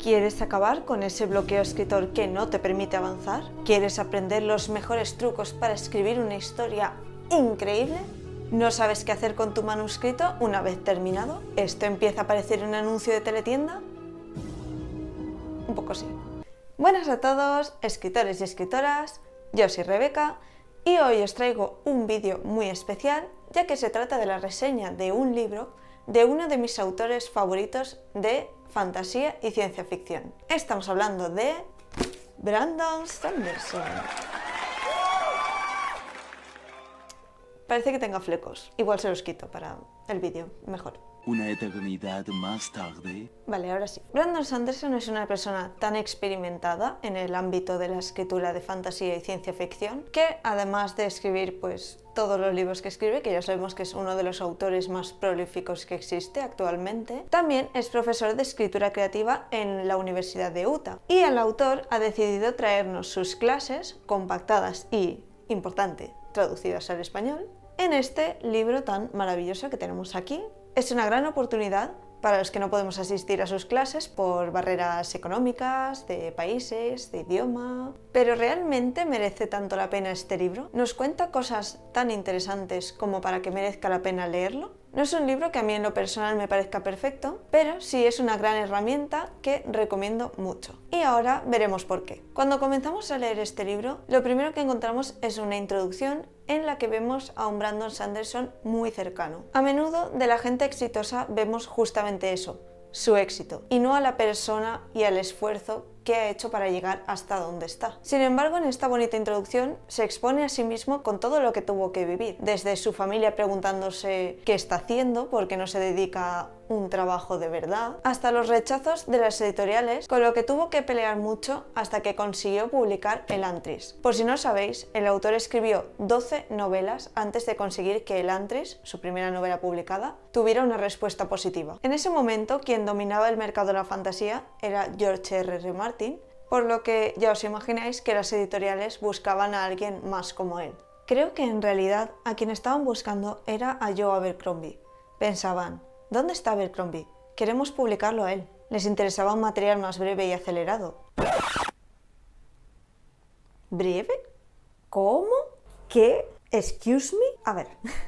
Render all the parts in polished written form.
¿Quieres acabar con ese bloqueo escritor que no te permite avanzar? ¿Quieres aprender los mejores trucos para escribir una historia increíble? ¿No sabes qué hacer con tu manuscrito una vez terminado? ¿Esto empieza a parecer un anuncio de teletienda? Un poco sí. Buenas a todos, escritores y escritoras, yo soy Rebeca y hoy os traigo un vídeo muy especial, ya que se trata de la reseña de un libro de uno de mis autores favoritos de fantasía y ciencia ficción. Estamos hablando de Brandon Sanderson. Parece que tenga flecos, igual se los quito para el vídeo, mejor. Una eternidad más tarde. Vale, ahora sí. Brandon Sanderson es una persona tan experimentada en el ámbito de la escritura de fantasía y ciencia ficción que, además de escribir todos los libros que escribe, que ya sabemos que es uno de los autores más prolíficos que existe actualmente, también es profesor de escritura creativa en la Universidad de Utah. Y el autor ha decidido traernos sus clases compactadas y, importante, traducidas al español, en este libro tan maravilloso que tenemos aquí. Es una gran oportunidad para los que no podemos asistir a sus clases por barreras económicas, de países, de idioma. ¿Pero realmente merece tanto la pena este libro? ¿Nos cuenta cosas tan interesantes como para que merezca la pena leerlo? No es un libro que a mí en lo personal me parezca perfecto, pero sí es una gran herramienta que recomiendo mucho. Y ahora veremos por qué. Cuando comenzamos a leer este libro, lo primero que encontramos es una introducción en la que vemos a un Brandon Sanderson muy cercano. A menudo de la gente exitosa vemos justamente eso, su éxito, y no a la persona y al esfuerzo que ha hecho para llegar hasta donde está. Sin embargo, en esta bonita introducción se expone a sí mismo con todo lo que tuvo que vivir, desde su familia preguntándose qué está haciendo, por qué no se dedica a un trabajo de verdad, hasta los rechazos de las editoriales, con lo que tuvo que pelear mucho hasta que consiguió publicar Elantris. Por si no sabéis, el autor escribió 12 novelas antes de conseguir que Elantris, su primera novela publicada, tuviera una respuesta positiva. En ese momento, quien dominaba el mercado de la fantasía era George R.R. Martin, por lo que ya os imagináis que las editoriales buscaban a alguien más como él. Creo que en realidad a quien estaban buscando era a Joe Abercrombie. Pensaban, ¿dónde está Abercrombie? Queremos publicarlo a él. Les interesaba un material más breve y acelerado. ¿Breve? ¿Cómo? ¿Qué? ¿Excuse me? A ver,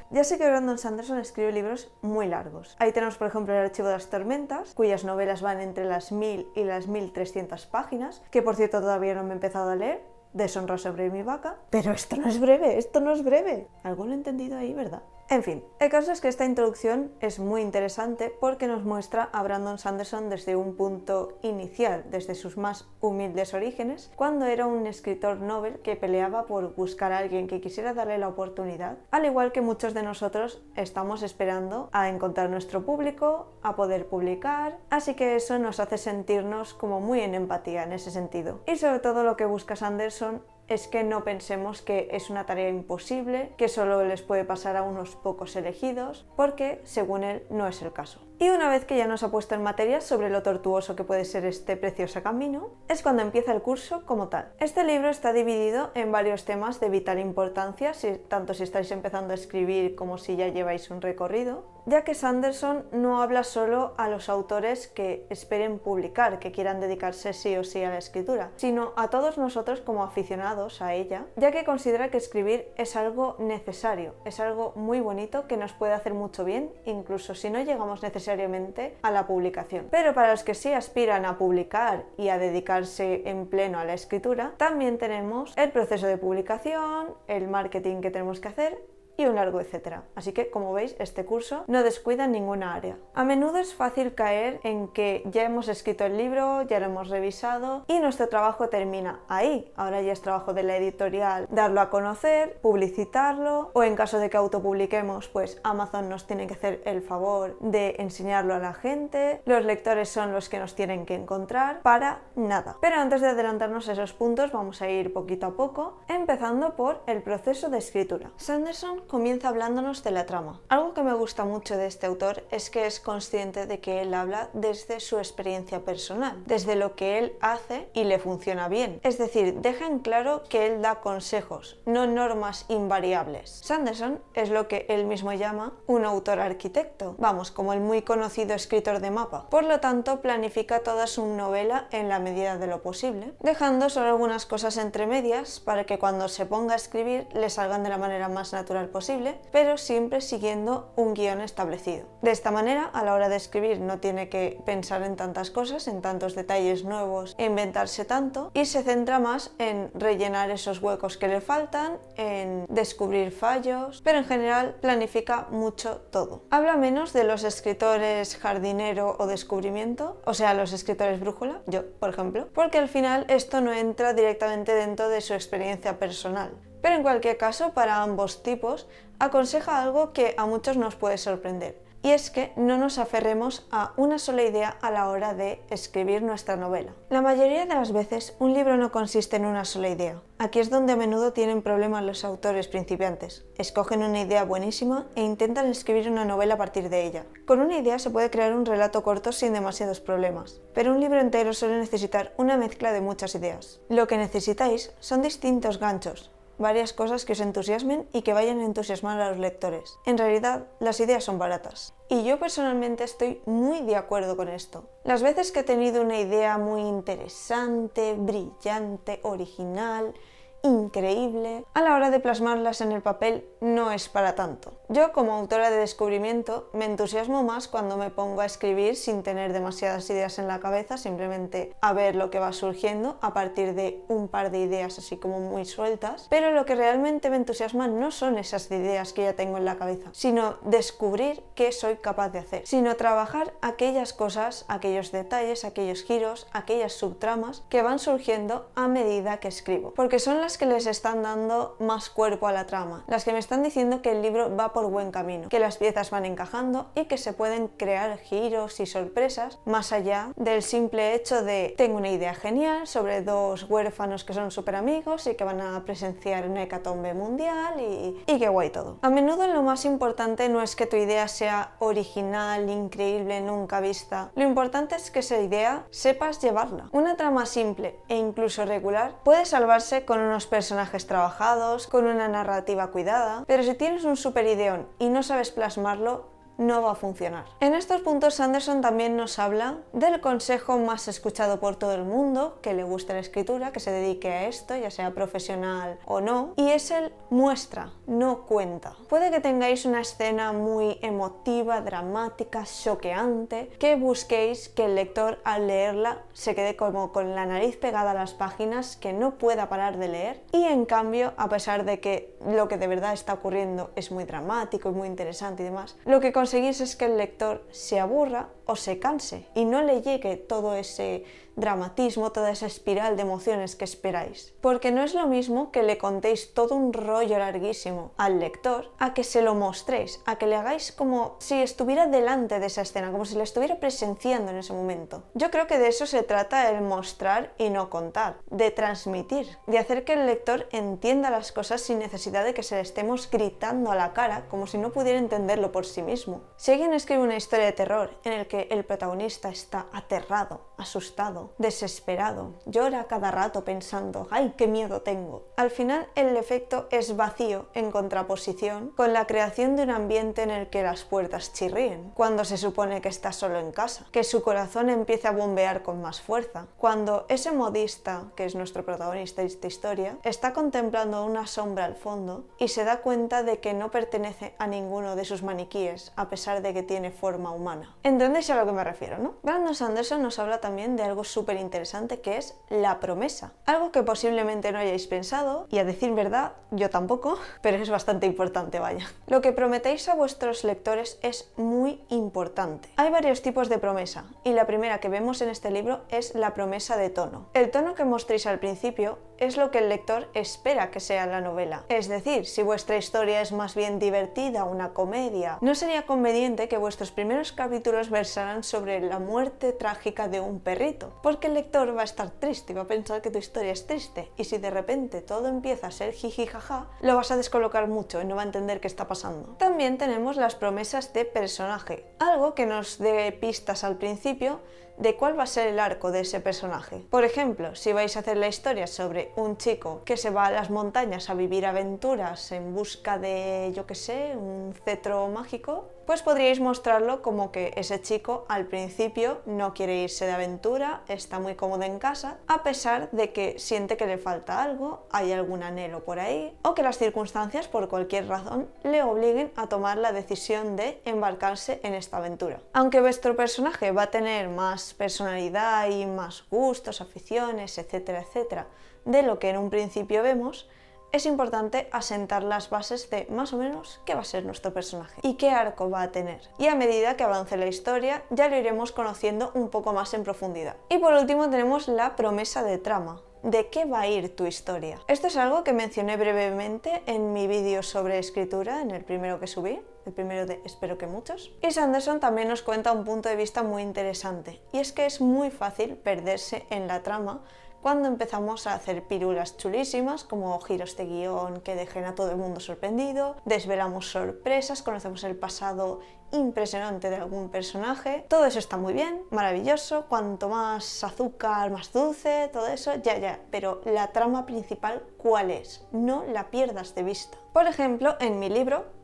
ya sé que Brandon Sanderson escribe libros muy largos. Ahí tenemos, por ejemplo, El archivo de las tormentas, cuyas novelas van entre las 1000 y las 1300 páginas, que por cierto todavía no me he empezado a leer, Deshonra sobre mi vaca. Pero esto no es breve, esto no es breve. Algo lo he entendido ahí, ¿verdad? En fin, el caso es que esta introducción es muy interesante porque nos muestra a Brandon Sanderson desde un punto inicial, desde sus más humildes orígenes, cuando era un escritor novel que peleaba por buscar a alguien que quisiera darle la oportunidad, al igual que muchos de nosotros estamos esperando a encontrar nuestro público, a poder publicar, así que eso nos hace sentirnos como muy en empatía en ese sentido. Y sobre todo lo que busca Sanderson es que no pensemos que es una tarea imposible, que solo les puede pasar a unos pocos elegidos, porque, según él, no es el caso. Y una vez que ya nos ha puesto en materia sobre lo tortuoso que puede ser este precioso camino, es cuando empieza el curso como tal. Este libro está dividido en varios temas de vital importancia, tanto si estáis empezando a escribir como si ya lleváis un recorrido, ya que Sanderson no habla solo a los autores que esperen publicar, que quieran dedicarse sí o sí a la escritura, sino a todos nosotros como aficionados a ella, ya que considera que escribir es algo necesario, es algo muy bonito que nos puede hacer mucho bien, incluso si no llegamos necesariamente a la publicación. Pero para los que sí aspiran a publicar y a dedicarse en pleno a la escritura, también tenemos el proceso de publicación, el marketing que tenemos que hacer y un largo etcétera. Así que, como veis, este curso no descuida ninguna área. A menudo es fácil caer en que ya hemos escrito el libro, ya lo hemos revisado y nuestro trabajo termina ahí. Ahora ya es trabajo de la editorial darlo a conocer, publicitarlo, o en caso de que autopubliquemos, pues Amazon nos tiene que hacer el favor de enseñarlo a la gente, los lectores son los que nos tienen que encontrar, para nada. Pero antes de adelantarnos a esos puntos, vamos a ir poquito a poco, empezando por el proceso de escritura. Sanderson comienza hablándonos de la trama. Algo que me gusta mucho de este autor es que es consciente de que él habla desde su experiencia personal, desde lo que él hace y le funciona bien. Es decir, deja en claro que él da consejos, no normas invariables. Sanderson es lo que él mismo llama un autor arquitecto, vamos, como el muy conocido escritor de mapa. Por lo tanto, planifica toda su novela en la medida de lo posible, dejando solo algunas cosas entre medias para que cuando se ponga a escribir le salgan de la manera más natural posible, pero siempre siguiendo un guión establecido. De esta manera, a la hora de escribir no tiene que pensar en tantas cosas, en tantos detalles nuevos e inventarse tanto, y se centra más en rellenar esos huecos que le faltan, en descubrir fallos, pero en general planifica mucho todo. Habla menos de los escritores jardinero o descubrimiento, o sea, los escritores brújula, yo, por ejemplo, porque al final esto no entra directamente dentro de su experiencia personal. Pero en cualquier caso, para ambos tipos, aconseja algo que a muchos nos puede sorprender. Y es que no nos aferremos a una sola idea a la hora de escribir nuestra novela. La mayoría de las veces un libro no consiste en una sola idea. Aquí es donde a menudo tienen problemas los autores principiantes. Escogen una idea buenísima e intentan escribir una novela a partir de ella. Con una idea se puede crear un relato corto sin demasiados problemas, pero un libro entero suele necesitar una mezcla de muchas ideas. Lo que necesitáis son distintos ganchos, varias cosas que os entusiasmen y que vayan a entusiasmar a los lectores. En realidad, las ideas son baratas. Y yo personalmente estoy muy de acuerdo con esto. Las veces que he tenido una idea muy interesante, brillante, original, increíble, a la hora de plasmarlas en el papel no es para tanto. Yo, como autora de descubrimiento, me entusiasmo más cuando me pongo a escribir sin tener demasiadas ideas en la cabeza, simplemente a ver lo que va surgiendo a partir de un par de ideas así como muy sueltas, pero lo que realmente me entusiasma no son esas ideas que ya tengo en la cabeza, sino descubrir qué soy capaz de hacer, sino trabajar aquellas cosas, aquellos detalles, aquellos giros, aquellas subtramas que van surgiendo a medida que escribo, porque son las que les están dando más cuerpo a la trama, las que me están diciendo que el libro va por buen camino, que las piezas van encajando y que se pueden crear giros y sorpresas más allá del simple hecho de tengo una idea genial sobre dos huérfanos que son súper amigos y que van a presenciar una hecatombe mundial y qué guay todo. A menudo lo más importante no es que tu idea sea original, increíble, nunca vista. Lo importante es que esa idea sepas llevarla. Una trama simple e incluso regular puede salvarse con unos personajes trabajados, con una narrativa cuidada, pero si tienes un super ideón y no sabes plasmarlo, no va a funcionar. En estos puntos Sanderson también nos habla del consejo más escuchado por todo el mundo que le guste la escritura, que se dedique a esto, ya sea profesional o no, y es el muestra, no cuenta. Puede que tengáis una escena muy emotiva, dramática, choqueante, que busquéis que el lector al leerla se quede como con la nariz pegada a las páginas, que no pueda parar de leer, y en cambio, a pesar de que lo que de verdad está ocurriendo es muy dramático y muy interesante y demás, lo que conseguís es que el lector se aburra o se canse y no le llegue todo ese dramatismo, toda esa espiral de emociones que esperáis. Porque no es lo mismo que le contéis todo un rollo larguísimo al lector a que se lo mostréis, a que le hagáis como si estuviera delante de esa escena, como si la estuviera presenciando en ese momento. Yo creo que de eso se trata el mostrar y no contar, de transmitir, de hacer que el lector entienda las cosas sin necesidad de que se le estemos gritando a la cara como si no pudiera entenderlo por sí mismo. Si alguien escribe una historia de terror en el que el protagonista está aterrado, asustado, desesperado, llora cada rato pensando ¡ay, qué miedo tengo! Al final el efecto es vacío en contraposición con la creación de un ambiente en el que las puertas chirríen, cuando se supone que está solo en casa, que su corazón empiece a bombear con más fuerza, cuando ese modista, que es nuestro protagonista de esta historia, está contemplando una sombra al fondo y se da cuenta de que no pertenece a ninguno de sus maniquíes, a pesar de que tiene forma humana. ¿Entendéis a lo que me refiero, no? Brandon Sanderson nos habla también de algo súper interesante que es la promesa. Algo que posiblemente no hayáis pensado, y a decir verdad, yo tampoco, pero es bastante importante, vaya. Lo que prometéis a vuestros lectores es muy importante. Hay varios tipos de promesa, y la primera que vemos en este libro es la promesa de tono. El tono que mostréis al principio es lo que el lector espera que sea la novela. Es decir, si vuestra historia es más bien divertida, una comedia, no sería conveniente que vuestros primeros capítulos versaran sobre la muerte trágica de un perrito, porque el lector va a estar triste y va a pensar que tu historia es triste, y si de repente todo empieza a ser jiji jaja, lo vas a descolocar mucho y no va a entender qué está pasando. También tenemos las promesas de personaje, algo que nos dé pistas al principio de cuál va a ser el arco de ese personaje. Por ejemplo, si vais a hacer la historia sobre un chico que se va a las montañas a vivir aventuras en busca de, yo qué sé, un cetro mágico, pues podríais mostrarlo como que ese chico al principio no quiere irse de aventura, está muy cómodo en casa, a pesar de que siente que le falta algo, hay algún anhelo por ahí, o que las circunstancias por cualquier razón le obliguen a tomar la decisión de embarcarse en esta aventura. Aunque vuestro personaje va a tener más personalidad y más gustos, aficiones, etcétera, etcétera, de lo que en un principio vemos, es importante asentar las bases de más o menos qué va a ser nuestro personaje y qué arco va a tener. Y a medida que avance la historia ya lo iremos conociendo un poco más en profundidad. Y por último tenemos la promesa de trama. ¿De qué va a ir tu historia? Esto es algo que mencioné brevemente en mi vídeo sobre escritura, en el primero que subí, el primero de espero que muchos. Y Sanderson también nos cuenta un punto de vista muy interesante, y es que es muy fácil perderse en la trama cuando empezamos a hacer pirulas chulísimas como giros de guión que dejen a todo el mundo sorprendido, desvelamos sorpresas, conocemos el pasado impresionante de algún personaje. Todo eso está muy bien, maravilloso, cuanto más azúcar, más dulce, todo eso, ya, pero la trama principal, ¿cuál es? No la pierdas de vista. Por ejemplo, en mi libro,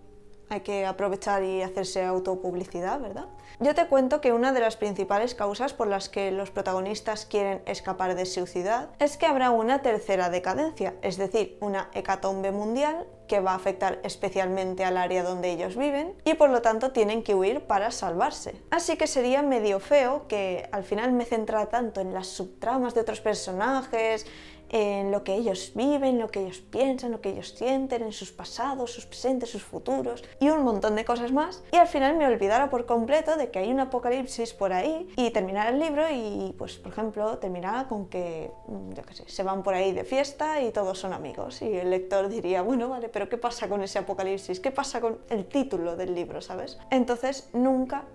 hay que aprovechar y hacerse autopublicidad, ¿verdad? Yo te cuento que una de las principales causas por las que los protagonistas quieren escapar de su ciudad es que habrá una tercera decadencia, es decir, una hecatombe mundial que va a afectar especialmente al área donde ellos viven y por lo tanto tienen que huir para salvarse. Así que sería medio feo que al final me centrara tanto en las subtramas de otros personajes, en lo que ellos viven, lo que ellos piensan, lo que ellos sienten, en sus pasados, sus presentes, sus futuros y un montón de cosas más, y al final me olvidara por completo de que hay un apocalipsis por ahí y terminar el libro y, pues, por ejemplo, terminara con que, yo qué sé, se van por ahí de fiesta y todos son amigos y el lector diría, bueno, vale, pero ¿qué pasa con ese apocalipsis? ¿Qué pasa con el título del libro, sabes? Entonces, nunca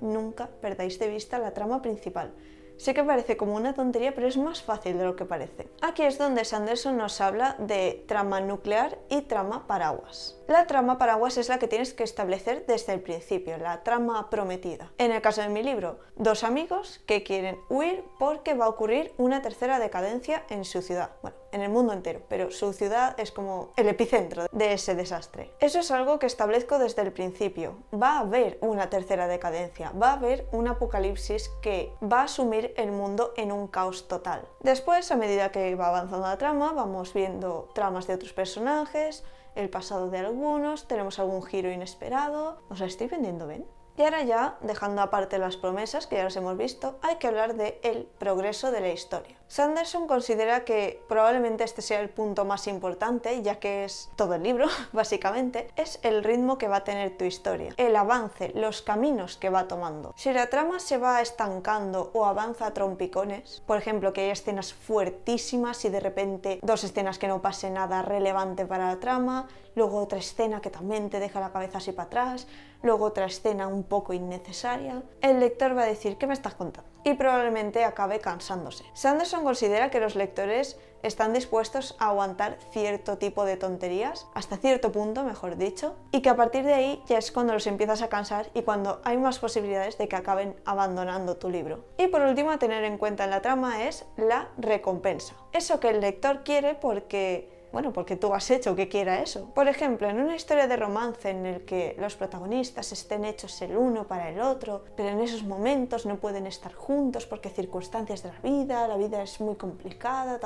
perdáis de vista la trama principal. Sé que parece como una tontería, pero es más fácil de lo que parece. Aquí es donde Sanderson nos habla de trama nuclear y trama paraguas. La trama paraguas es la que tienes que establecer desde el principio, la trama prometida. En el caso de mi libro, dos amigos que quieren huir porque va a ocurrir una tercera decadencia en su ciudad. Bueno, en el mundo entero, pero su ciudad es como el epicentro de ese desastre. Eso es algo que establezco desde el principio. Va a haber una tercera decadencia, va a haber un apocalipsis que va a sumir el mundo en un caos total. Después, a medida que va avanzando la trama, vamos viendo tramas de otros personajes, el pasado de algunos, tenemos algún giro inesperado. ¿Os la estoy vendiendo bien? Y ahora ya, dejando aparte las promesas que ya las hemos visto, hay que hablar del progreso de la historia. Sanderson considera que probablemente este sea el punto más importante, ya que es todo el libro, básicamente, es el ritmo que va a tener tu historia, el avance, los caminos que va tomando. Si la trama se va estancando o avanza a trompicones, por ejemplo, que hay escenas fuertísimas y de repente dos escenas que no pase nada relevante para la trama, luego otra escena que también te deja la cabeza así para atrás, luego otra escena un poco innecesaria, el lector va a decir, ¿qué me estás contando? Y probablemente acabe cansándose. Sanderson considera que los lectores están dispuestos a aguantar cierto tipo de tonterías, hasta cierto punto, mejor dicho, y que a partir de ahí ya es cuando los empiezas a cansar y cuando hay más posibilidades de que acaben abandonando tu libro. Y por último, a tener en cuenta en la trama es la recompensa. Eso que el lector quiere porque tú has hecho que quiera eso. Por ejemplo, en una historia de romance en el que los protagonistas estén hechos el uno para el otro, pero en esos momentos no pueden estar juntos porque circunstancias de la vida es muy complicada,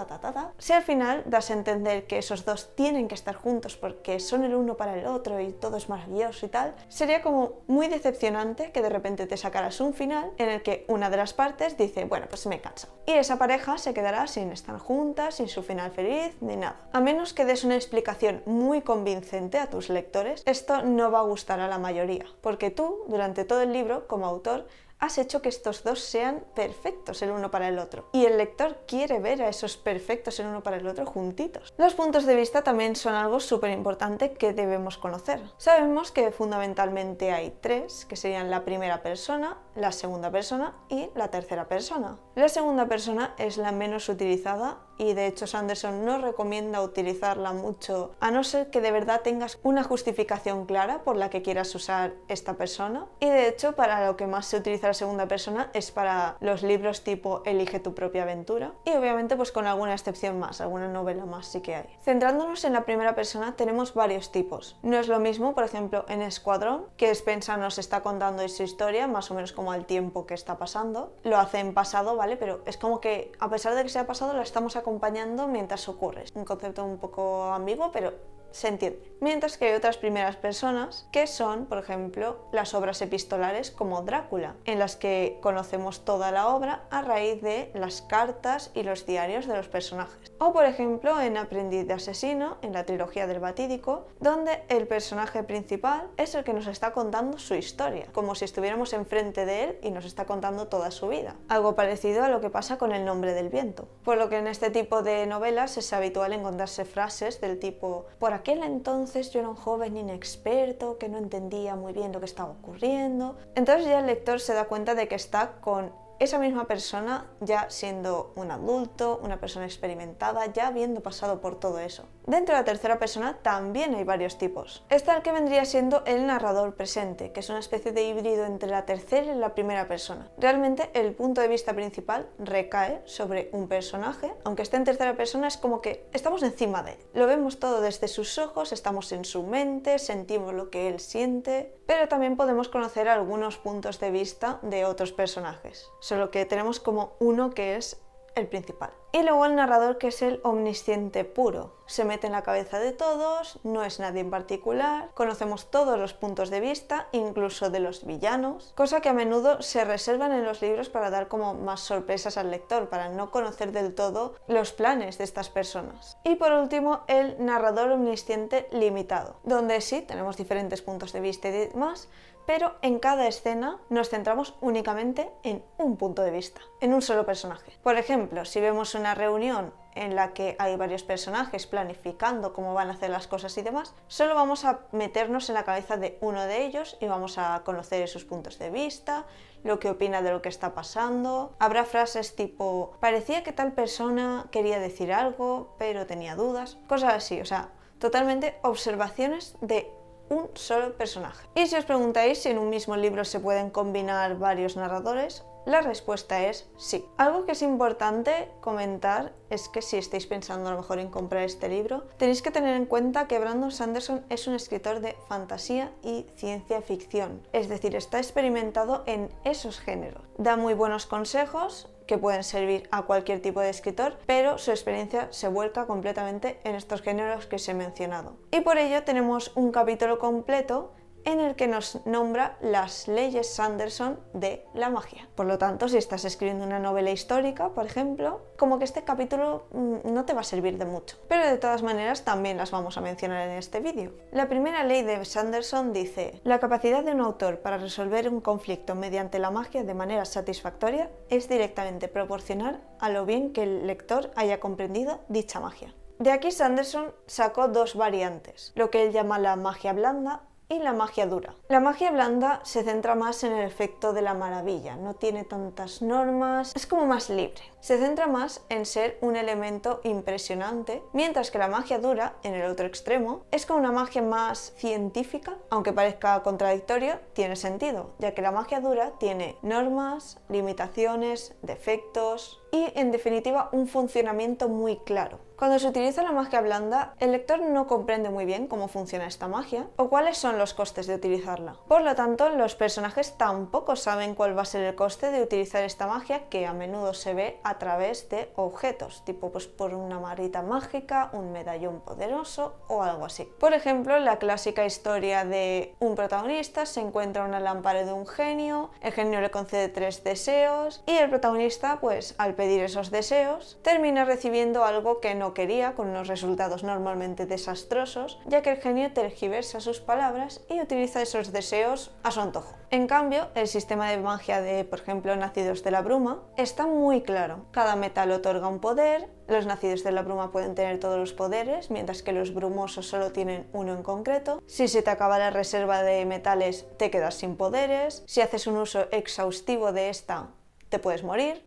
Si al final das a entender que esos dos tienen que estar juntos porque son el uno para el otro y todo es maravilloso y tal, sería como muy decepcionante que de repente te sacaras un final en el que una de las partes dice, bueno, pues me he cansado. Y esa pareja se quedará sin estar juntas, sin su final feliz, ni nada. A menos que des una explicación muy convincente a tus lectores, esto no va a gustar a la mayoría, porque tú, durante todo el libro, como autor, has hecho que estos dos sean perfectos el uno para el otro. Y el lector quiere ver a esos perfectos el uno para el otro juntitos. Los puntos de vista también son algo súper importante que debemos conocer. Sabemos que fundamentalmente hay tres, que serían la primera persona, la segunda persona y la tercera persona. La segunda persona es la menos utilizada y de hecho Sanderson no recomienda utilizarla mucho, a no ser que de verdad tengas una justificación clara por la que quieras usar esta persona. Y de hecho para lo que más se utiliza la segunda persona es para los libros tipo Elige tu propia aventura y obviamente pues con alguna excepción más, alguna novela más sí que hay. Centrándonos en la primera persona tenemos varios tipos. No es lo mismo, por ejemplo, en Escuadrón, que Spencer nos está contando su historia más o menos como al tiempo que está pasando. Lo hace en pasado, ¿vale? Pero es como que a pesar de que sea pasado la estamos acompañando mientras ocurre. Un concepto un poco ambiguo, pero se entiende. Mientras que hay otras primeras personas que son, por ejemplo, las obras epistolares como Drácula, en las que conocemos toda la obra a raíz de las cartas y los diarios de los personajes. O por ejemplo en Aprendiz de asesino, en la trilogía del Batídico, donde el personaje principal es el que nos está contando su historia, como si estuviéramos enfrente de él y nos está contando toda su vida. Algo parecido a lo que pasa con El nombre del viento. Por lo que en este tipo de novelas es habitual encontrarse frases del tipo: por aquel entonces yo era un joven inexperto que no entendía muy bien lo que estaba ocurriendo. Entonces ya el lector se da cuenta de que está con esa misma persona ya siendo un adulto, una persona experimentada, ya habiendo pasado por todo eso. Dentro de la tercera persona también hay varios tipos. Está el que vendría siendo el narrador presente, que es una especie de híbrido entre la tercera y la primera persona. Realmente el punto de vista principal recae sobre un personaje, aunque esté en tercera persona es como que estamos encima de él. Lo vemos todo desde sus ojos, estamos en su mente, sentimos lo que él siente, pero también podemos conocer algunos puntos de vista de otros personajes. Solo que tenemos como uno que es el principal. Y luego el narrador, que es el omnisciente puro. Se mete en la cabeza de todos, no es nadie en particular, conocemos todos los puntos de vista, incluso de los villanos, cosa que a menudo se reservan en los libros para dar como más sorpresas al lector, para no conocer del todo los planes de estas personas. Y por último, el narrador omnisciente limitado, donde sí tenemos diferentes puntos de vista y demás, pero en cada escena nos centramos únicamente en un punto de vista, en un solo personaje. Por ejemplo, si vemos una reunión en la que hay varios personajes planificando cómo van a hacer las cosas y demás, solo vamos a meternos en la cabeza de uno de ellos y vamos a conocer sus puntos de vista, lo que opina de lo que está pasando. Habrá frases tipo: parecía que tal persona quería decir algo, pero tenía dudas, cosas así, o sea, totalmente observaciones de un solo personaje. Y si os preguntáis si en un mismo libro se pueden combinar varios narradores, la respuesta es sí. Algo que es importante comentar es que si estáis pensando a lo mejor en comprar este libro, tenéis que tener en cuenta que Brandon Sanderson es un escritor de fantasía y ciencia ficción, es decir, está experimentado en esos géneros. Da muy buenos consejos que pueden servir a cualquier tipo de escritor, pero su experiencia se vuelca completamente en estos géneros que os he mencionado. Y por ello tenemos un capítulo completo en el que nos nombra las leyes Sanderson de la magia. Por lo tanto, si estás escribiendo una novela histórica, por ejemplo, como que este capítulo no te va a servir de mucho. Pero de todas maneras también las vamos a mencionar en este vídeo. La primera ley de Sanderson dice: la capacidad de un autor para resolver un conflicto mediante la magia de manera satisfactoria es directamente proporcional a lo bien que el lector haya comprendido dicha magia. De aquí Sanderson sacó dos variantes, lo que él llama la magia blanda y la magia dura. La magia blanda se centra más en el efecto de la maravilla, no tiene tantas normas, es como más libre. Se centra más en ser un elemento impresionante, mientras que la magia dura, en el otro extremo, es como una magia más científica, aunque parezca contradictorio, tiene sentido, ya que la magia dura tiene normas, limitaciones, defectos y, en definitiva, un funcionamiento muy claro. Cuando se utiliza la magia blanda, el lector no comprende muy bien cómo funciona esta magia o cuáles son los costes de utilizarla. Por lo tanto, los personajes tampoco saben cuál va a ser el coste de utilizar esta magia, que a menudo se ve a través de objetos, tipo pues por una varita mágica, un medallón poderoso o algo así. Por ejemplo, la clásica historia de un protagonista se encuentra una lámpara de un genio, el genio le concede 3 deseos y el protagonista, pues al pedir esos deseos, termina recibiendo algo que no quería, con unos resultados normalmente desastrosos, ya que el genio tergiversa sus palabras y utiliza esos deseos a su antojo. En cambio, el sistema de magia de, por ejemplo, Nacidos de la Bruma, está muy claro. Cada metal otorga un poder, los Nacidos de la Bruma pueden tener todos los poderes, mientras que los brumosos solo tienen uno en concreto. Si se te acaba la reserva de metales, te quedas sin poderes. Si haces un uso exhaustivo de esta, te puedes morir.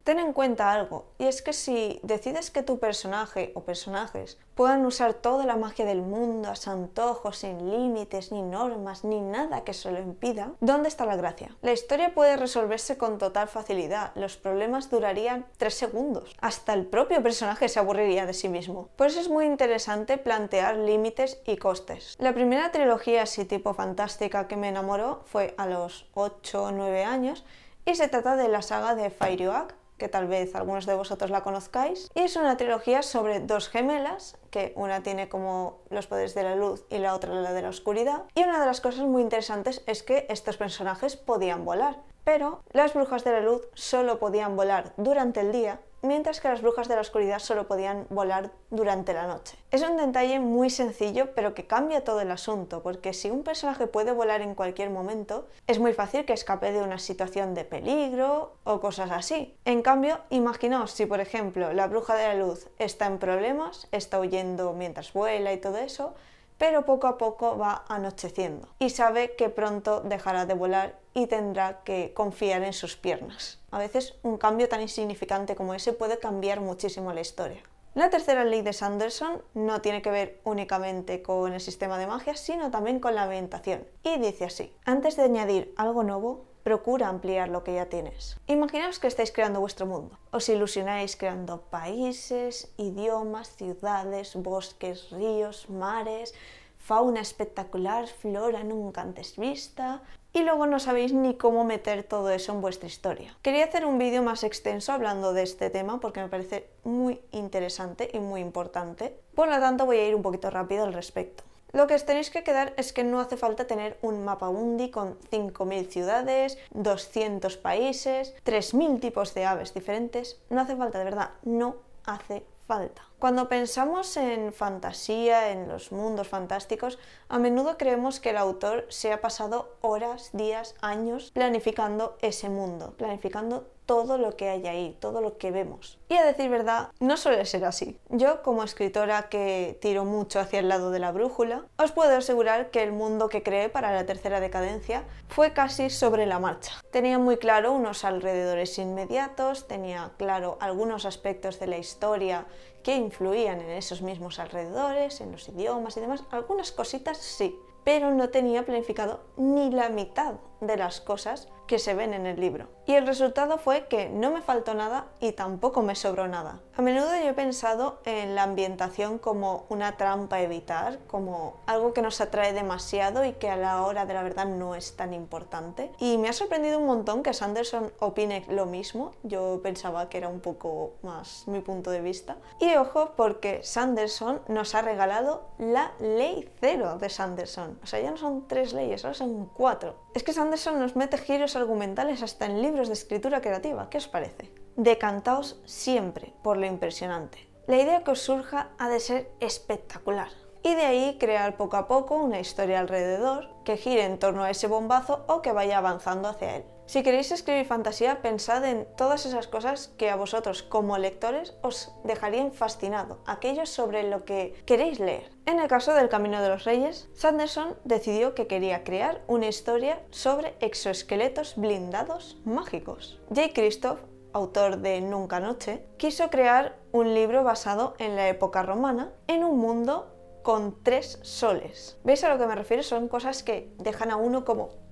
Ten en cuenta algo, y es que si decides que tu personaje o personajes puedan usar toda la magia del mundo a su antojo, sin límites, ni normas, ni nada que se lo impida, ¿dónde está la gracia? La historia puede resolverse con total facilidad, los problemas durarían 3 segundos, hasta el propio personaje se aburriría de sí mismo. Por eso es muy interesante plantear límites y costes. La primera trilogía así tipo fantástica que me enamoró fue a los 8 o 9 años, y se trata de la saga de Fire Oak, que tal vez algunos de vosotros la conozcáis, y es una trilogía sobre 2 gemelas, que una tiene como los poderes de la luz y la otra la de la oscuridad, y una de las cosas muy interesantes es que estos personajes podían volar, pero las brujas de la luz solo podían volar durante el día, mientras que las brujas de la oscuridad solo podían volar durante la noche. Es un detalle muy sencillo, pero que cambia todo el asunto, porque si un personaje puede volar en cualquier momento, es muy fácil que escape de una situación de peligro o cosas así. En cambio, imaginaos si, por ejemplo, la bruja de la luz está en problemas, está huyendo mientras vuela y todo eso, pero poco a poco va anocheciendo y sabe que pronto dejará de volar y tendrá que confiar en sus piernas. A veces un cambio tan insignificante como ese puede cambiar muchísimo la historia. La tercera ley de Sanderson no tiene que ver únicamente con el sistema de magia, sino también con la ambientación. Y dice así: antes de añadir algo nuevo, procura ampliar lo que ya tienes. Imaginaos que estáis creando vuestro mundo. Os ilusionáis creando países, idiomas, ciudades, bosques, ríos, mares, fauna espectacular, flora nunca antes vista, y luego no sabéis ni cómo meter todo eso en vuestra historia. Quería hacer un vídeo más extenso hablando de este tema porque me parece muy interesante y muy importante, por lo tanto voy a ir un poquito rápido al respecto. Lo que os tenéis que quedar es que no hace falta tener un mapa mundi con 5.000 ciudades, 200 países, 3.000 tipos de aves diferentes. No hace falta, de verdad, no hace falta. Cuando pensamos en fantasía, en los mundos fantásticos, a menudo creemos que el autor se ha pasado horas, días, años planificando ese mundo, planificando todo lo que hay ahí, todo lo que vemos. Y a decir verdad, no suele ser así. Yo, como escritora que tiro mucho hacia el lado de la brújula, os puedo asegurar que el mundo que creé para la tercera decadencia fue casi sobre la marcha. Tenía muy claro unos alrededores inmediatos, tenía claro algunos aspectos de la historia que influían en esos mismos alrededores, en los idiomas y demás. Algunas cositas sí, pero no tenía planificado ni la mitad de las cosas que se ven en el libro. Y el resultado fue que no me faltó nada y tampoco me sobró nada. A menudo yo he pensado en la ambientación como una trampa a evitar, como algo que nos atrae demasiado y que a la hora de la verdad no es tan importante. Y me ha sorprendido un montón que Sanderson opine lo mismo. Yo pensaba que era un poco más mi punto de vista. Y ojo, porque Sanderson nos ha regalado la ley 0 de Sanderson. O sea, ya no son 3 leyes, ahora son 4. Es que Sanderson nos mete giros argumentales hasta en libros de escritura creativa. ¿Qué os parece? Decantaos siempre por lo impresionante. La idea que os surja ha de ser espectacular. Y de ahí crear poco a poco una historia alrededor que gire en torno a ese bombazo o que vaya avanzando hacia él. Si queréis escribir fantasía, pensad en todas esas cosas que a vosotros como lectores os dejarían fascinado, aquello sobre lo que queréis leer. En el caso del Camino de los Reyes, Sanderson decidió que quería crear una historia sobre exoesqueletos blindados mágicos. J. Christoph, autor de Nunca Noche, quiso crear un libro basado en la época romana en un mundo con 3 soles. ¿Veis a lo que me refiero? Son cosas que dejan a uno como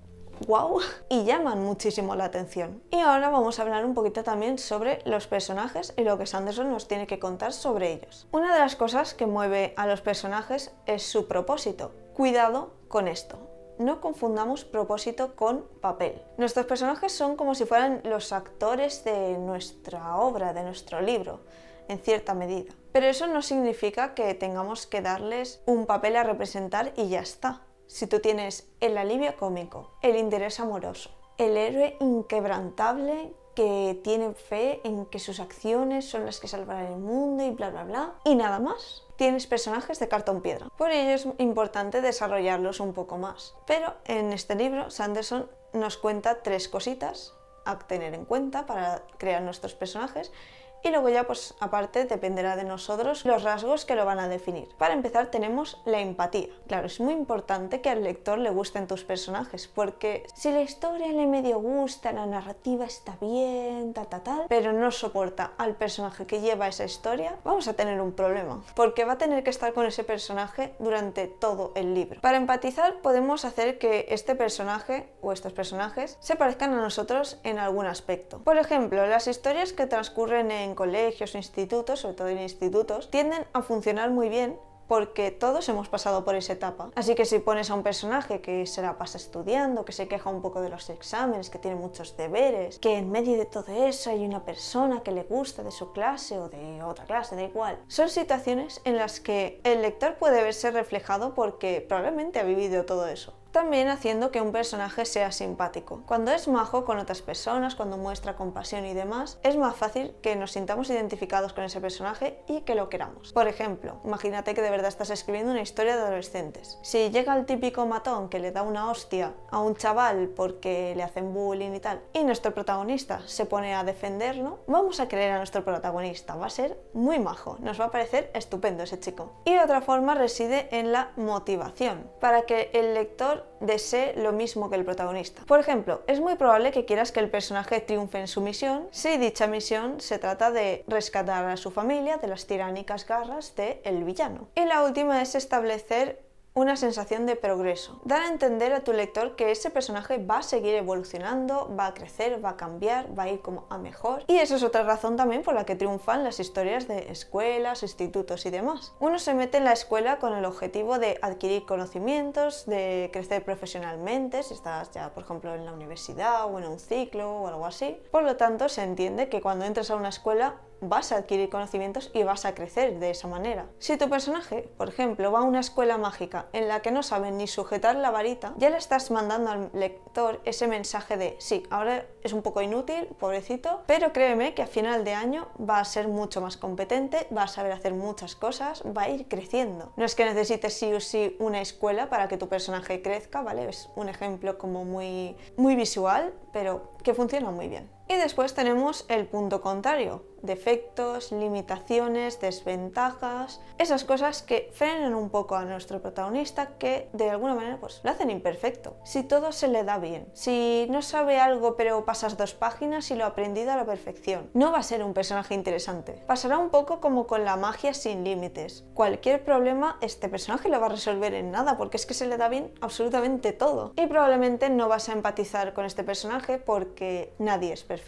¡wow! Y llaman muchísimo la atención. Y ahora vamos a hablar un poquito también sobre los personajes y lo que Sanderson nos tiene que contar sobre ellos. Una de las cosas que mueve a los personajes es su propósito. Cuidado con esto. No confundamos propósito con papel. Nuestros personajes son como si fueran los actores de nuestra obra, de nuestro libro, en cierta medida. Pero eso no significa que tengamos que darles un papel a representar y ya está. Si tú tienes el alivio cómico, el interés amoroso, el héroe inquebrantable que tiene fe en que sus acciones son las que salvarán el mundo y bla bla bla, y nada más. Tienes personajes de cartón piedra. Por ello es importante desarrollarlos un poco más. Pero en este libro Sanderson nos cuenta 3 cositas a tener en cuenta para crear nuestros personajes. Y luego ya, pues aparte, dependerá de nosotros los rasgos que lo van a definir. Para empezar tenemos la empatía. Claro, es muy importante que al lector le gusten tus personajes, porque si la historia le medio gusta, la narrativa está bien, tal, pero no soporta al personaje que lleva esa historia, vamos a tener un problema, porque va a tener que estar con ese personaje durante todo el libro. Para empatizar podemos hacer que este personaje o estos personajes se parezcan a nosotros en algún aspecto. Por ejemplo, las historias que transcurren en colegios o institutos, sobre todo en institutos, tienden a funcionar muy bien porque todos hemos pasado por esa etapa. Así que si pones a un personaje que se la pasa estudiando, que se queja un poco de los exámenes, que tiene muchos deberes, que en medio de todo eso hay una persona que le gusta de su clase o de otra clase, da igual. Son situaciones en las que el lector puede verse reflejado porque probablemente ha vivido todo eso. También haciendo que un personaje sea simpático. Cuando es majo con otras personas, cuando muestra compasión y demás, es más fácil que nos sintamos identificados con ese personaje y que lo queramos. Por ejemplo, imagínate que de verdad estás escribiendo una historia de adolescentes. Si llega el típico matón que le da una hostia a un chaval porque le hacen bullying y tal, y nuestro protagonista se pone a defenderlo, vamos a querer a nuestro protagonista. Va a ser muy majo, nos va a parecer estupendo ese chico. Y otra forma reside en la motivación, para que el lector desee lo mismo que el protagonista. Por ejemplo, es muy probable que quieras que el personaje triunfe en su misión si dicha misión se trata de rescatar a su familia de las tiránicas garras del villano. Y la última es establecer una sensación de progreso. Dar a entender a tu lector que ese personaje va a seguir evolucionando, va a crecer, va a cambiar, va a ir como a mejor. Y eso es otra razón también por la que triunfan las historias de escuelas, institutos y demás. Uno se mete en la escuela con el objetivo de adquirir conocimientos, de crecer profesionalmente, si estás ya, por ejemplo, en la universidad o en un ciclo o algo así. Por lo tanto, se entiende que cuando entras a una escuela vas a adquirir conocimientos y vas a crecer de esa manera. Si tu personaje, por ejemplo, va a una escuela mágica en la que no sabe ni sujetar la varita, ya le estás mandando al lector ese mensaje de sí, ahora es un poco inútil, pobrecito, pero créeme que a final de año va a ser mucho más competente, va a saber hacer muchas cosas, va a ir creciendo. No es que necesites sí o sí una escuela para que tu personaje crezca, ¿vale? Es un ejemplo como muy visual, pero que funciona muy bien. Y después tenemos el punto contrario, defectos, limitaciones, desventajas, esas cosas que frenan un poco a nuestro protagonista que de alguna manera pues lo hacen imperfecto. Si todo se le da bien, si no sabe algo pero pasas 2 páginas y lo ha aprendido a la perfección, no va a ser un personaje interesante. Pasará un poco como con la magia sin límites. Cualquier problema este personaje lo va a resolver en nada porque es que se le da bien absolutamente todo. Y probablemente no vas a empatizar con este personaje porque nadie es perfecto.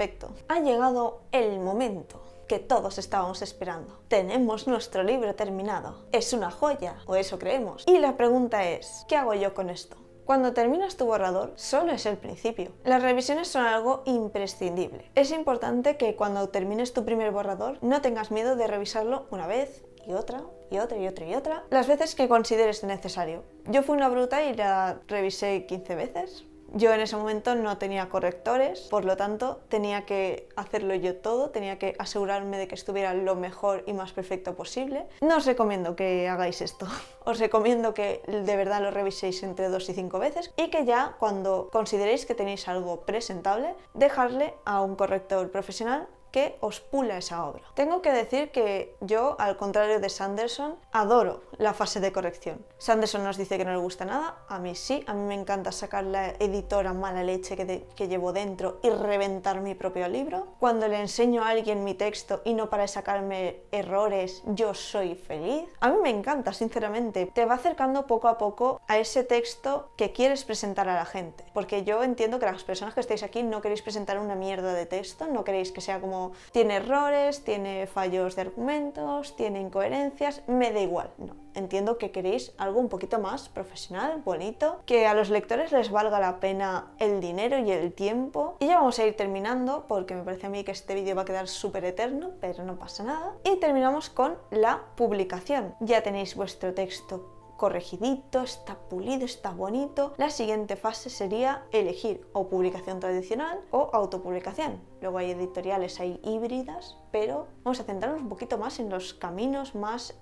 Ha llegado el momento que todos estábamos esperando. Tenemos nuestro libro terminado. Es una joya, o eso creemos. Y la pregunta es, ¿qué hago yo con esto? Cuando terminas tu borrador, solo es el principio. Las revisiones son algo imprescindible. Es importante que cuando termines tu primer borrador no tengas miedo de revisarlo una vez y otra, y otra, y otra, y otra, las veces que consideres necesario. Yo fui una bruta y la revisé 15 veces. Yo en ese momento no tenía correctores, por lo tanto tenía que hacerlo yo todo, tenía que asegurarme de que estuviera lo mejor y más perfecto posible. No os recomiendo que hagáis esto, os recomiendo que de verdad lo reviséis entre 2 y 5 veces y que ya cuando consideréis que tenéis algo presentable, dejarle a un corrector profesional que os pula esa obra. Tengo que decir que yo, al contrario de Sanderson, adoro la fase de corrección. Sanderson nos dice que no le gusta nada, a mí sí, a mí me encanta sacar la editora mala leche que llevo dentro y reventar mi propio libro. Cuando le enseño a alguien mi texto y no para sacarme errores, yo soy feliz. A mí me encanta, sinceramente. Te va acercando poco a poco a ese texto que quieres presentar a la gente. Porque yo entiendo que las personas que estáis aquí no queréis presentar una mierda de texto, no queréis que sea como tiene errores, tiene fallos de argumentos, tiene incoherencias, me da igual, no. Entiendo que queréis algo un poquito más profesional, bonito, que a los lectores les valga la pena el dinero y el tiempo. Y ya vamos a ir terminando porque me parece a mí que este vídeo va a quedar súper eterno, pero no pasa nada. Y terminamos con la publicación. Ya tenéis vuestro texto corregidito, está pulido, está bonito. La siguiente fase sería elegir o publicación tradicional o autopublicación. Luego hay editoriales, hay híbridas, pero vamos a centrarnos un poquito más en los caminos más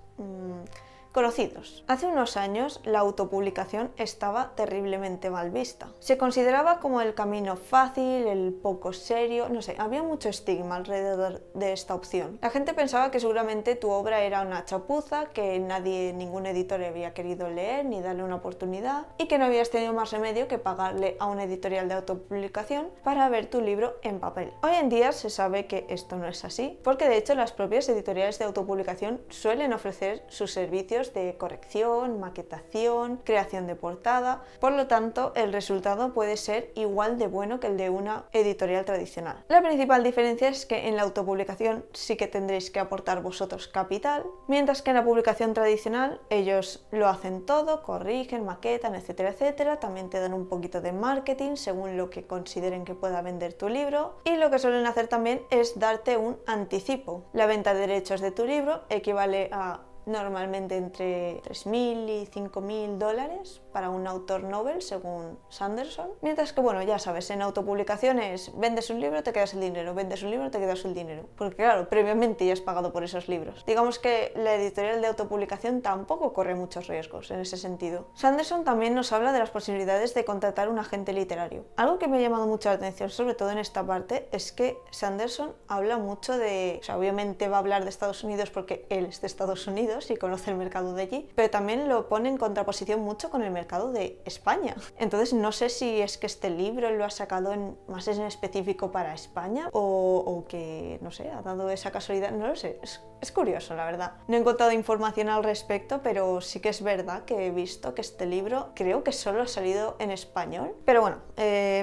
conocidos. Hace unos años la autopublicación estaba terriblemente mal vista. Se consideraba como el camino fácil, el poco serio, no sé, había mucho estigma alrededor de esta opción. La gente pensaba que seguramente tu obra era una chapuza, que ningún editor había querido leer ni darle una oportunidad y que no habías tenido más remedio que pagarle a una editorial de autopublicación para ver tu libro en papel. Hoy en día se sabe que esto no es así, porque de hecho las propias editoriales de autopublicación suelen ofrecer sus servicios de corrección, maquetación, creación de portada. Por lo tanto, el resultado puede ser igual de bueno que el de una editorial tradicional. La principal diferencia es que en la autopublicación sí que tendréis que aportar vosotros capital, mientras que en la publicación tradicional ellos lo hacen todo, corrigen, maquetan, etcétera, etcétera. También te dan un poquito de marketing según lo que consideren que pueda vender tu libro, y lo que suelen hacer también es darte un anticipo. La venta de derechos de tu libro equivale a normalmente entre 3.000 y 5.000 dólares para un autor novel según Sanderson, mientras que bueno, ya sabes, en autopublicaciones vendes un libro, te quedas el dinero, vendes un libro, te quedas el dinero, porque claro, previamente ya has pagado por esos libros. Digamos que la editorial de autopublicación tampoco corre muchos riesgos en ese sentido. Sanderson también nos habla de las posibilidades de contratar un agente literario. Algo que me ha llamado mucho la atención, sobre todo en esta parte, es que Sanderson habla mucho de, o sea, obviamente va a hablar de Estados Unidos porque él es de Estados Unidos y conoce el mercado de allí, pero también lo pone en contraposición mucho con el mercado de España. Entonces no sé si es que este libro lo ha sacado más en específico para España o que, no sé, ha dado esa casualidad, no lo sé, es curioso la verdad. No he encontrado información al respecto, pero sí que es verdad que he visto que este libro creo que solo ha salido en español, pero bueno,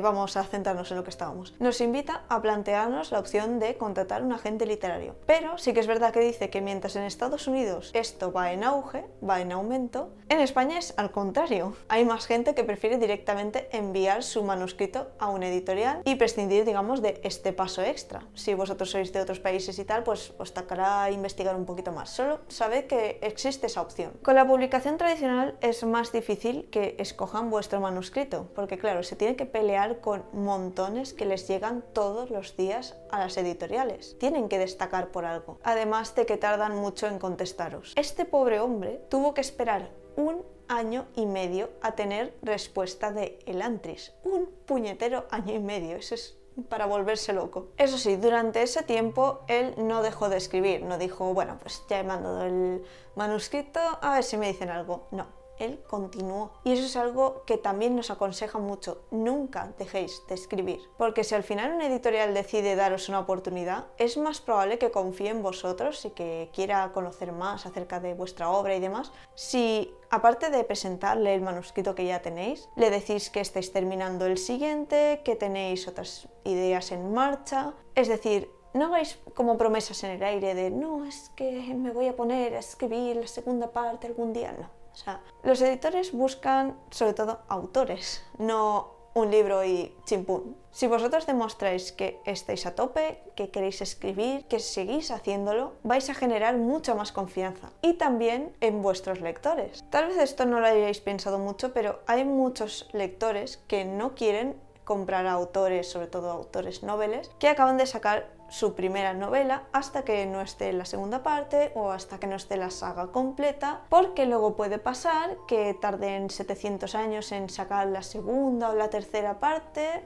vamos a centrarnos en lo que estábamos. Nos invita a plantearnos la opción de contratar un agente literario, pero sí que es verdad que dice que mientras en Estados Unidos esto va en auge, va en aumento, en España es al contrario. Hay más gente que prefiere directamente enviar su manuscrito a una editorial y prescindir, digamos, de este paso extra. Si vosotros sois de otros países y tal, pues os tocará investigar un poquito más. Solo sabed que existe esa opción. Con la publicación tradicional es más difícil que escojan vuestro manuscrito, porque claro, se tiene que pelear con montones que les llegan todos los días a las editoriales. Tienen que destacar por algo, además de que tardan mucho en contestaros. Este pobre hombre tuvo que esperar un año y medio a tener respuesta de Elantris. Un puñetero año y medio, eso es para volverse loco. Eso sí, durante ese tiempo él no dejó de escribir, no dijo, bueno, pues ya he mandado el manuscrito, a ver si me dicen algo. No. Él continuó. Y eso es algo que también nos aconseja mucho. Nunca dejéis de escribir. Porque si al final una editorial decide daros una oportunidad, es más probable que confíe en vosotros y que quiera conocer más acerca de vuestra obra y demás. Si, aparte de presentarle el manuscrito que ya tenéis, le decís que estáis terminando el siguiente, que tenéis otras ideas en marcha. Es decir, no hagáis como promesas en el aire de no, es que me voy a poner a escribir la segunda parte algún día. No. O sea, los editores buscan sobre todo autores, no un libro y chimpún. Si vosotros demostráis que estáis a tope, que queréis escribir, que seguís haciéndolo, vais a generar mucha más confianza. Y también en vuestros lectores. Tal vez esto no lo hayáis pensado mucho, pero hay muchos lectores que no quieren comprar a autores, sobre todo autores noveles, que acaban de sacar su primera novela hasta que no esté la segunda parte o hasta que no esté la saga completa, porque luego puede pasar que tarden 700 años en sacar la segunda o la tercera parte.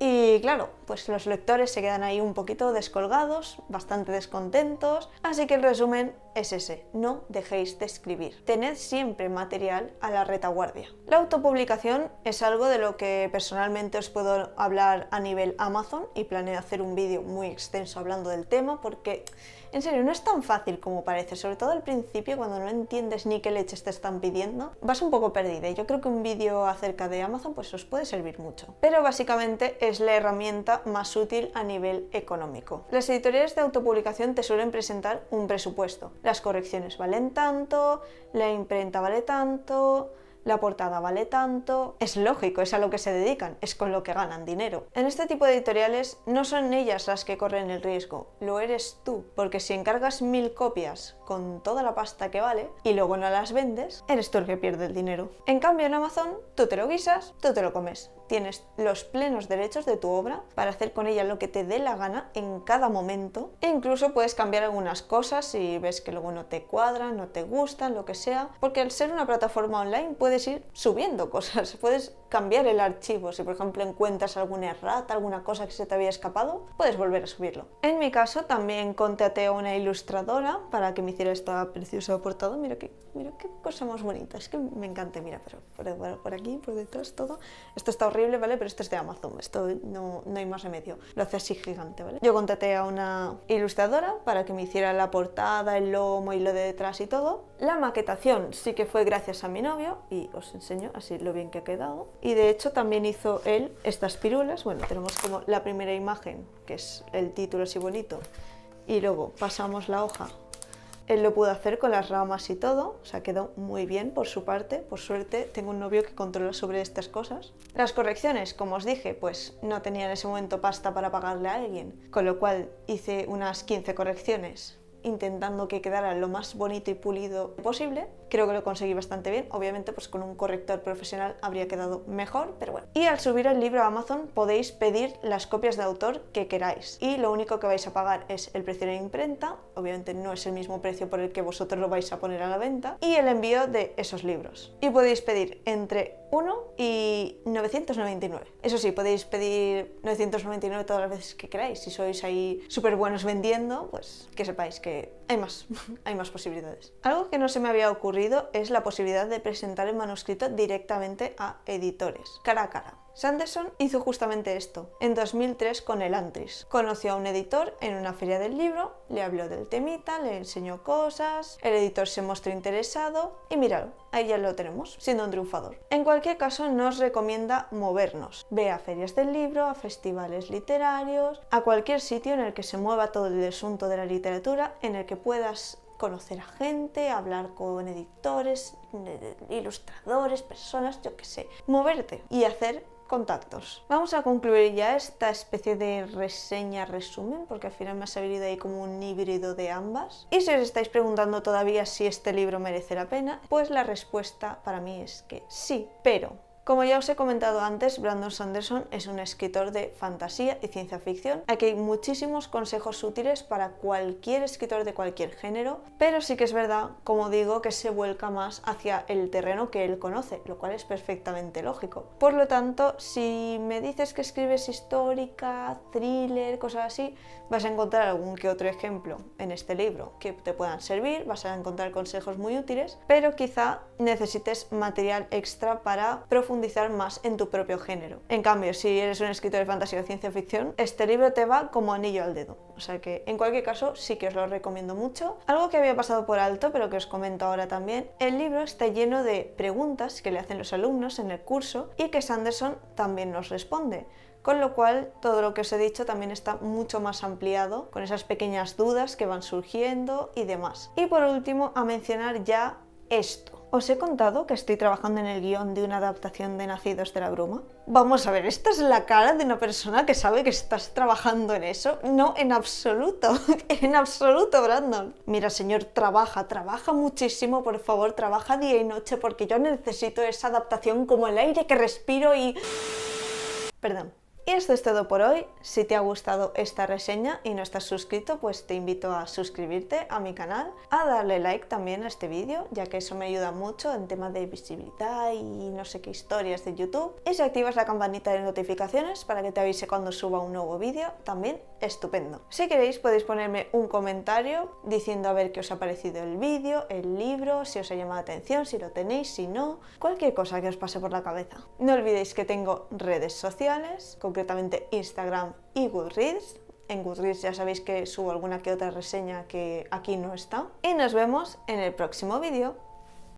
Y claro, pues los lectores se quedan ahí un poquito descolgados, bastante descontentos, así que el resumen es ese: no dejéis de escribir. Tened siempre material a la retaguardia. La autopublicación es algo de lo que personalmente os puedo hablar a nivel Amazon y planeo hacer un vídeo muy extenso hablando del tema porque, en serio, no es tan fácil como parece, sobre todo al principio cuando no entiendes ni qué leches te están pidiendo, vas un poco perdida y yo creo que un vídeo acerca de Amazon pues os puede servir mucho. Pero básicamente es la herramienta más útil a nivel económico. Las editoriales de autopublicación te suelen presentar un presupuesto. Las correcciones valen tanto, la imprenta vale tanto, la portada vale tanto. Es lógico, es a lo que se dedican, es con lo que ganan dinero. En este tipo de editoriales no son ellas las que corren el riesgo, lo eres tú, porque si encargas 1000 copias con toda la pasta que vale y luego no las vendes, eres tú el que pierde el dinero. En cambio en Amazon, tú te lo guisas, tú te lo comes. Tienes los plenos derechos de tu obra para hacer con ella lo que te dé la gana en cada momento, e incluso puedes cambiar algunas cosas si ves que luego no te cuadran, no te gustan, lo que sea, porque al ser una plataforma online puedes ir subiendo cosas, puedes cambiar el archivo. Si por ejemplo encuentras alguna errata, alguna cosa que se te había escapado, puedes volver a subirlo. En mi caso también contraté a una ilustradora para que me hiciera esta preciosa portada. Mira qué cosa más bonita, es que me encanta. Mira, pero por aquí, por detrás, todo. Esto está horrible, ¿vale? Pero esto es de Amazon, esto no hay más remedio. Lo hace así gigante, ¿vale? Yo contraté a una ilustradora para que me hiciera la portada, el lomo y lo de detrás y todo. La maquetación sí que fue gracias a mi novio y os enseño así lo bien que ha quedado. Y de hecho también hizo él estas pirulas. Bueno, tenemos como la primera imagen, que es el título así bonito, y luego pasamos la hoja. Él lo pudo hacer con las ramas y todo, o sea, quedó muy bien por su parte. Por suerte tengo un novio que controla sobre estas cosas. Las correcciones, como os dije, pues no tenía en ese momento pasta para pagarle a alguien, con lo cual hice unas 15 correcciones intentando que quedara lo más bonito y pulido posible. Creo que lo conseguí bastante bien. Obviamente pues con un corrector profesional habría quedado mejor, pero bueno. Y al subir el libro a Amazon podéis pedir las copias de autor que queráis y lo único que vais a pagar es el precio de imprenta. Obviamente no es el mismo precio por el que vosotros lo vais a poner a la venta, y el envío de esos libros. Y podéis pedir entre 1 y 999. Eso sí, podéis pedir 999 todas las veces que queráis. Si sois ahí súper buenos vendiendo, pues que sepáis que hay más posibilidades. Algo que no se me había ocurrido es la posibilidad de presentar el manuscrito directamente a editores, cara a cara. Sanderson hizo justamente esto en 2003 con Elantris. Conoció a un editor en una feria del libro, le habló del temita, le enseñó cosas, el editor se mostró interesado y míralo, ahí ya lo tenemos, siendo un triunfador. En cualquier caso, nos recomienda movernos. Ve a ferias del libro, a festivales literarios, a cualquier sitio en el que se mueva todo el asunto de la literatura, en el que puedas conocer a gente, hablar con editores, ilustradores, personas, yo qué sé. Moverte y hacer contactos. Vamos a concluir ya esta especie de reseña resumen, porque al final me ha salido ahí como un híbrido de ambas. Y si os estáis preguntando todavía si este libro merece la pena, pues la respuesta para mí es que sí, pero como ya os he comentado antes, Brandon Sanderson es un escritor de fantasía y ciencia ficción. Aquí hay muchísimos consejos útiles para cualquier escritor de cualquier género, pero sí que es verdad, como digo, que se vuelca más hacia el terreno que él conoce, lo cual es perfectamente lógico. Por lo tanto, si me dices que escribes histórica, thriller, cosas así, vas a encontrar algún que otro ejemplo en este libro que te puedan servir, vas a encontrar consejos muy útiles, pero quizá necesites material extra para profundizar más en tu propio género. En cambio, si eres un escritor de fantasía o ciencia ficción, este libro te va como anillo al dedo. O sea que, en cualquier caso, sí que os lo recomiendo mucho. Algo que había pasado por alto, pero que os comento ahora también, el libro está lleno de preguntas que le hacen los alumnos en el curso y que Sanderson también nos responde. Con lo cual, todo lo que os he dicho también está mucho más ampliado, con esas pequeñas dudas que van surgiendo y demás. Y por último, a mencionar ya esto. ¿Os he contado que estoy trabajando en el guión de una adaptación de Nacidos de la Bruma? Vamos a ver, esta es la cara de una persona que sabe que estás trabajando en eso. No, en absoluto, en absoluto, Brandon. Mira, señor, trabaja muchísimo, por favor, trabaja día y noche, porque yo necesito esa adaptación como el aire que respiro y... Perdón. Y esto es todo por hoy. Si te ha gustado esta reseña y no estás suscrito, pues te invito a suscribirte a mi canal, a darle like también a este vídeo, ya que eso me ayuda mucho en temas de visibilidad y no sé qué historias de YouTube. Y si activas la campanita de notificaciones para que te avise cuando suba un nuevo vídeo, también estupendo. Si queréis podéis ponerme un comentario diciendo a ver qué os ha parecido el vídeo, el libro, si os ha llamado la atención, si lo tenéis, si no, cualquier cosa que os pase por la cabeza. No olvidéis que tengo redes sociales, concretamente Instagram y Goodreads. En Goodreads ya sabéis que subo alguna que otra reseña que aquí no está. Y nos vemos en el próximo vídeo.